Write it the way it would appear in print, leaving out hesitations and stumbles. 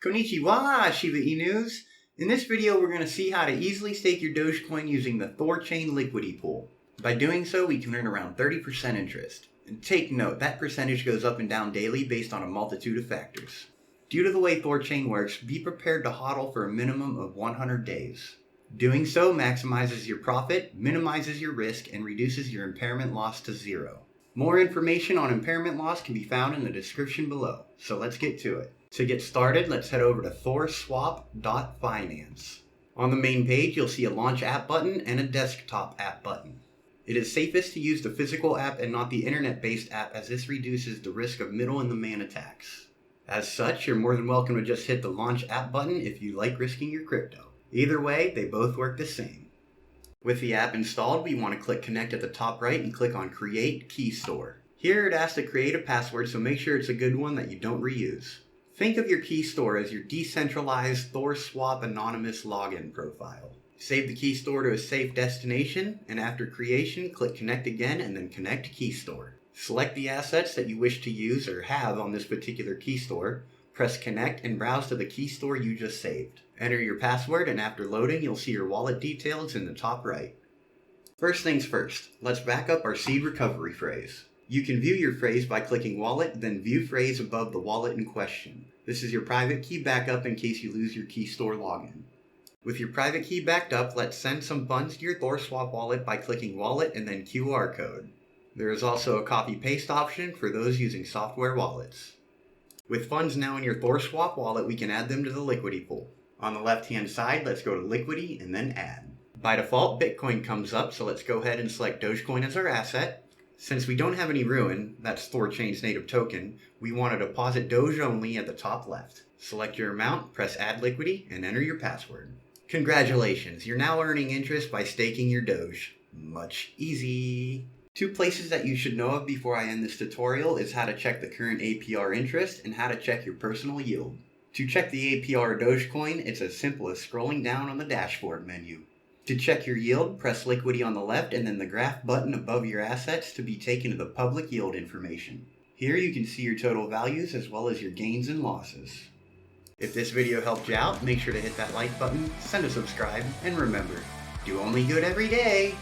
Konnichiwa, Shiba Inus! In this video, we're going to see how to easily stake your Dogecoin using the THORchain liquidity pool. By doing so, we can earn around 30% interest. And take note, that percentage goes up and down daily based on a multitude of factors. Due to the way THORchain works, be prepared to hodl for a minimum of 100 days. Doing so maximizes your profit, minimizes your risk, and reduces your impairment loss to zero. More information on impairment loss can be found in the description below, so let's get to it. To get started, let's head over to THORswap.finance. On the main page, you'll see a launch app button and a desktop app button. It is safest to use the physical app and not the internet-based app, as this reduces the risk of middle-in-the-man attacks. As such, you're more than welcome to just hit the launch app button if you like risking your crypto. Either way, they both work the same. With the app installed, we want to click connect at the top right and click on create key store. Here it asks to create a password, so make sure it's a good one that you don't reuse. Think of your key store as your decentralized THORswap anonymous login profile. Save the key store to a safe destination, and after creation, click connect again and then connect key store. Select the assets that you wish to use or have on this particular key store, press connect and browse to the key store you just saved. Enter your password, and after loading, you'll see your wallet details in the top right. First things first, let's back up our seed recovery phrase. You can view your phrase by clicking wallet, then view phrase above the wallet in question. This is your private key backup in case you lose your key store login. With your private key backed up, let's send some funds to your THORswap wallet by clicking wallet and then QR code. There is also a copy-paste option for those using software wallets. With funds now in your THORswap wallet, we can add them to the liquidity pool. On the left-hand side, let's go to liquidity and then add. By default, Bitcoin comes up, so let's go ahead and select Dogecoin as our asset. Since we don't have any Ruin, that's THORchain's native token, we want to deposit Doge only at the top left. Select your amount, press add liquidity, and enter your password. Congratulations, you're now earning interest by staking your Doge. Much easy. Two places that you should know of before I end this tutorial is how to check the current APR interest and how to check your personal yield. To check the APR of Dogecoin, it's as simple as scrolling down on the dashboard menu. To check your yield, press liquidity on the left and then the graph button above your assets to be taken to the public yield information. Here you can see your total values as well as your gains and losses. If this video helped you out, make sure to hit that like button, send a subscribe, and remember, do only good every day!